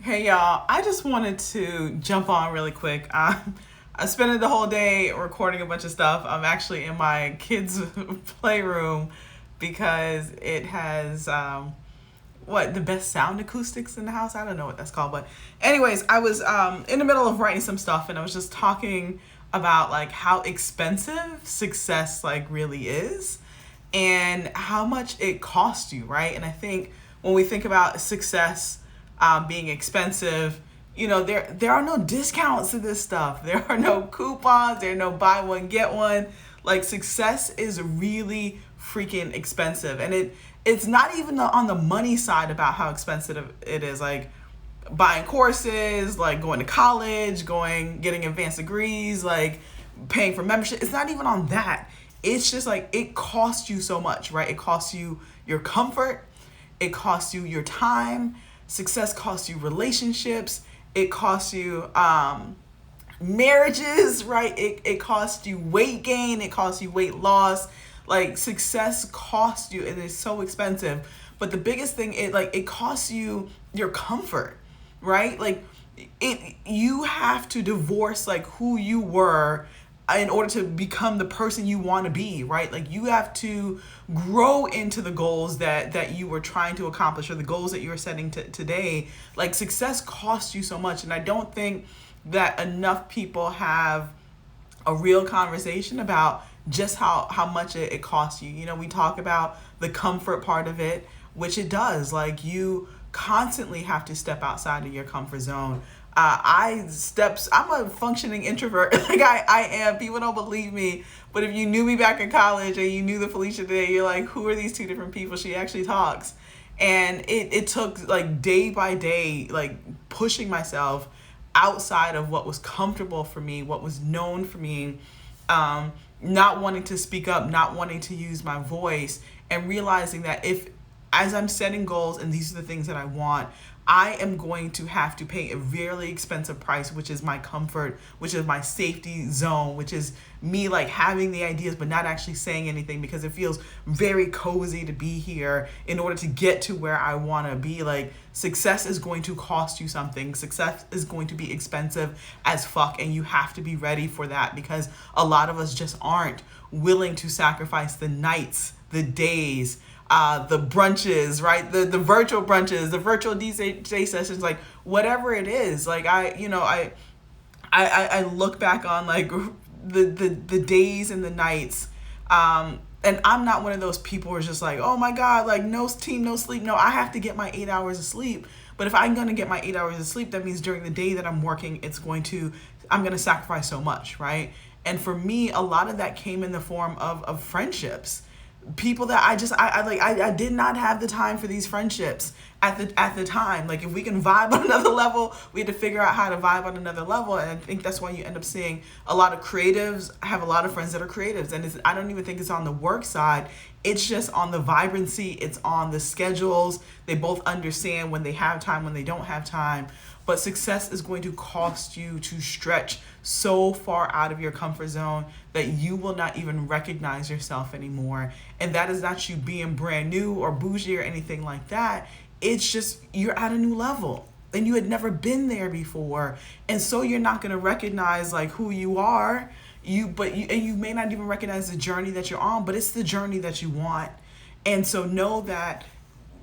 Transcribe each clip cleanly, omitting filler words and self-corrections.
Hey y'all, I just wanted to jump on really quick. I spent the whole day recording a bunch of stuff. I'm actually in my kids' playroom because it has the best sound acoustics in the house. I don't know what that's called, but anyways, I was in the middle of writing some stuff, and I was just talking about like how expensive success like really is, and how much it costs you, right? And I think when we think about success being expensive, there are no discounts to this stuff. There are no coupons. There are no buy one get one. Like success is really freaking expensive, and it's not even on the money side about how expensive it is. Like buying courses, like going to college, going getting advanced degrees, like paying for membership. It's not even on that. It's just like it costs you so much, right? It costs you your comfort, it costs you your time. Success costs you relationships. It costs you marriages, right? It costs you weight gain. It costs you weight loss. Like success costs you, and it's so expensive. But the biggest thing, it costs you your comfort, right? Like it you have to divorce like who you were in order to become the person you want to be, right? Like you have to grow into the goals that you were trying to accomplish, or the goals that you're setting today. Like success costs you so much, and I don't think that enough people have a real conversation about just how much it costs you. We talk about the comfort part of it, which it does. Like you constantly have to step outside of your comfort zone. I'm a functioning introvert. Like I am. People don't believe me. But if you knew me back in college and you knew the Felicia today, you're like, who are these two different people? She actually talks. And it took like day by day, like pushing myself outside of what was comfortable for me, what was known for me, not wanting to speak up, not wanting to use my voice, and realizing that if, as I'm setting goals and these are the things that I want, I am going to have to pay a really expensive price, which is my comfort, which is my safety zone, which is me like having the ideas but not actually saying anything because it feels very cozy to be here in order to get to where I want to be. Like success is going to cost you something. Success is going to be expensive as fuck, and you have to be ready for that because a lot of us just aren't willing to sacrifice the nights, the days, the brunches, right? The virtual brunches, the virtual DJ sessions, like whatever it is. Like I look back on like the days and the nights, and I'm not one of those people who's just like, oh my god, like no team, no sleep. No, I have to get my 8 hours of sleep. But if I'm gonna get my 8 hours of sleep, that means during the day that I'm working, I'm gonna sacrifice so much, right? And for me, a lot of that came in the form of friendships, people that I did not have the time for these friendships at the time. Like if we can vibe on another level, we had to figure out how to vibe on another level. And I think that's why you end up seeing a lot of creatives. I have a lot of friends that are creatives, and I don't even think it's on the work side. It's just on the vibrancy, it's on the schedules. They both understand when they have time, when they don't have time. But success is going to cost you to stretch so far out of your comfort zone that you will not even recognize yourself anymore. And that is not you being brand new or bougie or anything like that. It's just you're at a new level and you had never been there before. And so you're not going to recognize like who you are. You may not even recognize the journey that you're on, but it's the journey that you want. And so know that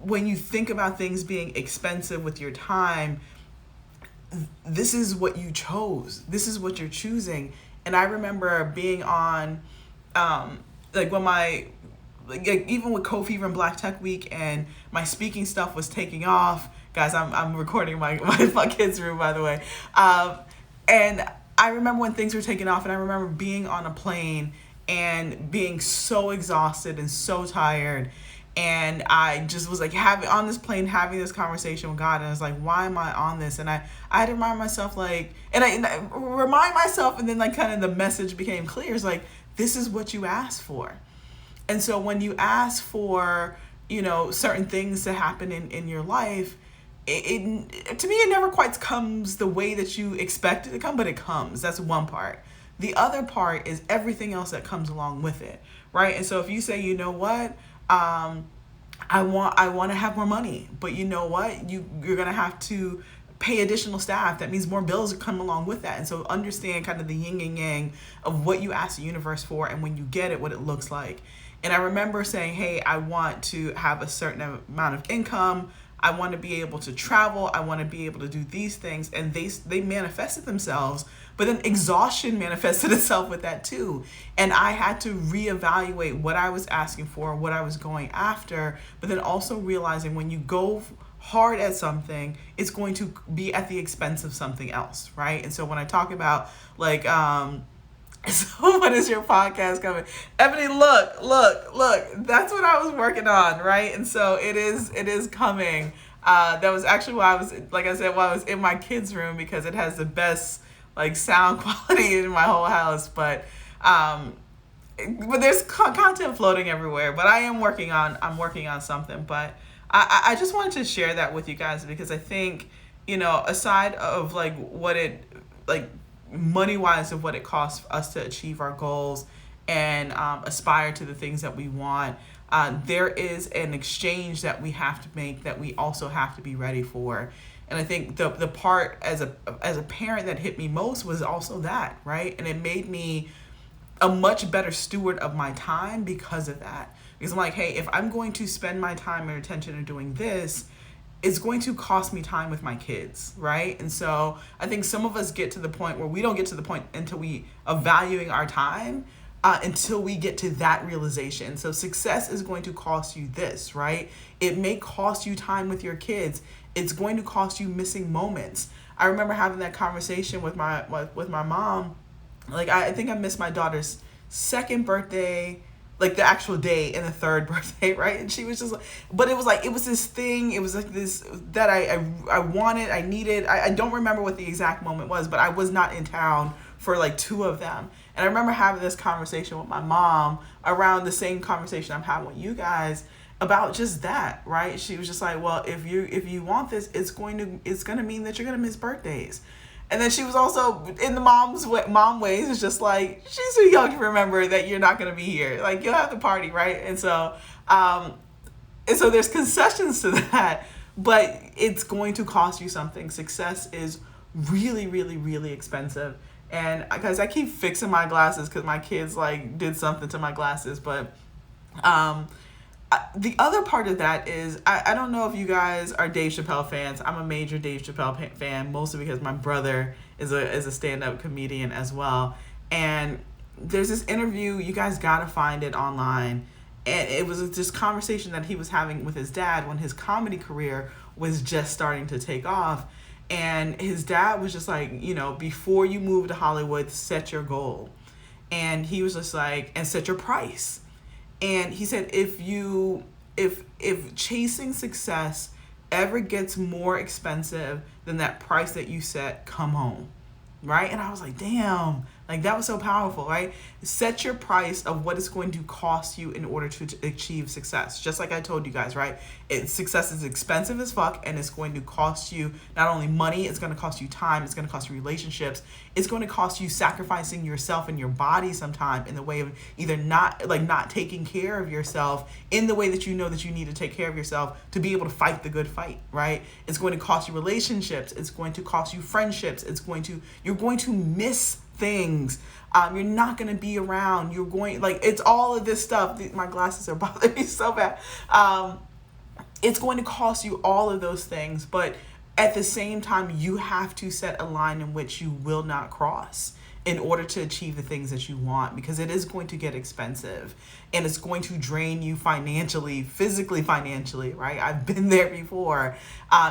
when you think about things being expensive with your time, this is what you chose. This is what you're choosing. And I remember being on, like when like even with Cold Fever and Black Tech Week and my speaking stuff was taking off. Guys, I'm recording my kids' room, by the way. And I remember when things were taking off, and I remember being on a plane and being so exhausted and so tired. And I just was like having on this plane having this conversation with God, and I was like, why am I on this? And I had to remind myself like, and I remind myself, and then like kind of the message became clear. It's like, this is what you asked for. And so when you ask for, certain things to happen in your life, to me, it never quite comes the way that you expect it to come, but it comes. That's one part. The other part is everything else that comes along with it, right? And so if you say, you know what, I want to have more money, but you know what, you're gonna have to pay additional staff. That means more bills come along with that. And so understand kind of the yin and yang of what you ask the universe for, and when you get it, what it looks like. And I remember saying, hey, I want to have a certain amount of income. I want to be able to travel. I want to be able to do these things. And they manifested themselves, but then exhaustion manifested itself with that too. And I had to reevaluate what I was asking for, what I was going after, but then also realizing when you go hard at something, it's going to be at the expense of something else, right? And so when I talk about like, so when is your podcast coming? Ebony, look, that's what I was working on, right? And so it is coming. That was actually why I was, like I said, while I was in my kids' room, because it has the best like sound quality in my whole house. But there's content floating everywhere. But I'm working on something. But I just wanted to share that with you guys, because I think, aside of like what it, like money wise, of what it costs us to achieve our goals and aspire to the things that we want, there is an exchange that we have to make, that we also have to be ready for. And I think the part as a parent that hit me most was also that, right? And it made me a much better steward of my time because of that. Because I'm like, hey, if I'm going to spend my time and attention in doing this, it's going to cost me time with my kids, right? And so I think some of us get to the point where we don't get to the point until we are valuing our time, until we get to that realization. So success is going to cost you this, right? It may cost you time with your kids. It's going to cost you missing moments. I remember having that conversation with my mom. Like, I think I missed my daughter's second birthday, like the actual day, and the third birthday, right? And she was just like, but it was this thing, it was like this that I wanted, I needed. I don't remember what the exact moment was, but I was not in town for like 2 of them. And I remember having this conversation with my mom around the same conversation I'm having with you guys about just that, right? She was just like, well, if you want this, it's going to mean that you're going to miss birthdays. And then she was also in the mom ways. It's just like, she's too young to remember that you're not going to be here. Like, you'll have the party, right? And so there's concessions to that, but it's going to cost you something. Success is really, really, really expensive. And because I keep fixing my glasses because my kids like did something to my glasses, but the other part of that is, I don't know if you guys are Dave Chappelle fans. I'm a major Dave Chappelle fan, mostly because my brother is a stand-up comedian as well. And there's this interview, you guys gotta find it online. And it was this conversation that he was having with his dad when his comedy career was just starting to take off. And his dad was just like, before you move to Hollywood, set your goal. And he was just like, and set your price. And he said, if chasing success ever gets more expensive than that price that you set, come home, right? And I was like, damn, like that was so powerful, right? Set your price of what it's going to cost you in order to achieve success. Just like I told you guys, right? Success is expensive as fuck, and it's going to cost you not only money, it's going to cost you time, it's going to cost you relationships, it's going to cost you sacrificing yourself and your body sometime in the way of either not taking care of yourself in the way that you know that you need to take care of yourself to be able to fight the good fight, right? It's going to cost you relationships, it's going to cost you friendships, you're going to miss things. You're not going to be around. You're going, like, it's all of this stuff. My glasses are bothering me so bad. It's going to cost you all of those things, but at the same time, you have to set a line in which you will not cross in order to achieve the things that you want, because it is going to get expensive and it's going to drain you financially, physically, financially, right? I've been there before.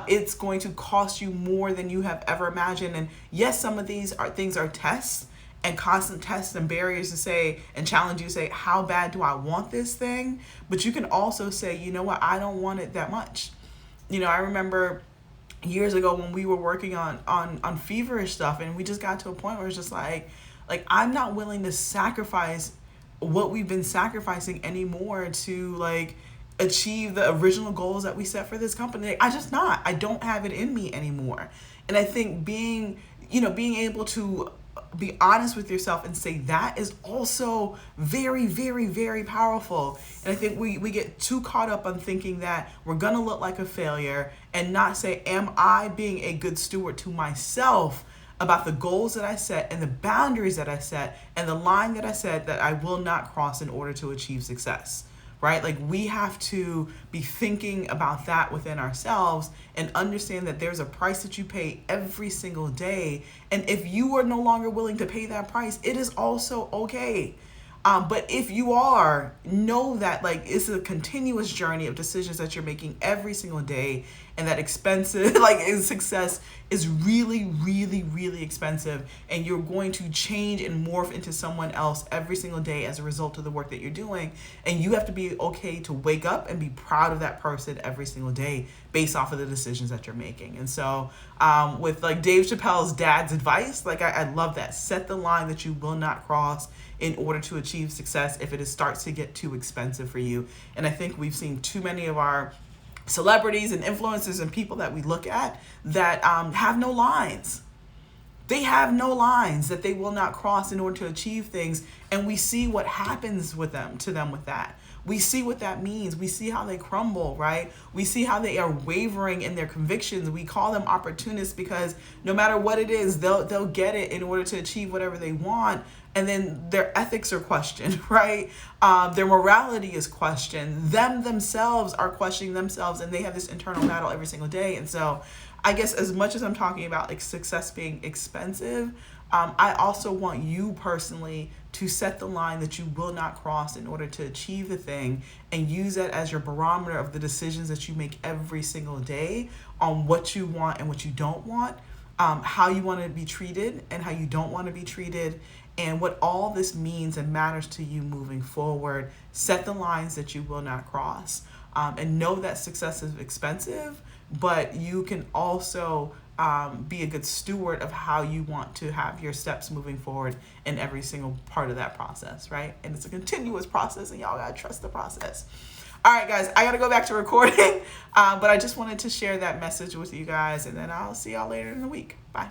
It's going to cost you more than you have ever imagined. And yes, some of these things are tests and constant tests and barriers to say and challenge you to say, how bad do I want this thing? But you can also say, you know what, I don't want it that much. I remember years ago when we were working on feverish stuff, and we just got to a point where it's just like I'm not willing to sacrifice what we've been sacrificing anymore to like achieve the original goals that we set for this company. I don't have it in me anymore. And I think being able to be honest with yourself and say that is also very, very, very powerful. And I think we get too caught up on thinking that we're gonna look like a failure and not say, am I being a good steward to myself about the goals that I set and the boundaries that I set and the line that I set that I will not cross in order to achieve success, right? Like, we have to be thinking about that within ourselves and understand that there's a price that you pay every single day. And if you are no longer willing to pay that price, it is also okay. But if you are, know that like it's a continuous journey of decisions that you're making every single day, and that expensive, like success is really, really, really expensive, and you're going to change and morph into someone else every single day as a result of the work that you're doing. And you have to be okay to wake up and be proud of that person every single day based off of the decisions that you're making. And so with like Dave Chappelle's dad's advice, like I love that. Set the line that you will not cross in order to achieve success if it starts to get too expensive for you. And I think we've seen too many of our celebrities and influencers and people that we look at that have no lines. They have no lines that they will not cross in order to achieve things. And we see what happens with them, with that. We see what that means. We see how they crumble, right? We see how they are wavering in their convictions. We call them opportunists because no matter what it is, they'll get it in order to achieve whatever they want. And then their ethics are questioned, right? Their morality is questioned. Themselves are questioning themselves, and they have this internal battle every single day. And so I guess as much as I'm talking about like success being expensive, I also want you personally to set the line that you will not cross in order to achieve the thing, and use that as your barometer of the decisions that you make every single day on what you want and what you don't want, how you want to be treated and how you don't want to be treated, and what all this means and matters to you moving forward. Set the lines that you will not cross, and know that success is expensive, but you can also be a good steward of how you want to have your steps moving forward in every single part of that process, right? And it's a continuous process, and y'all gotta trust the process. All right, guys, I gotta go back to recording, but I just wanted to share that message with you guys, and then I'll see y'all later in the week. Bye.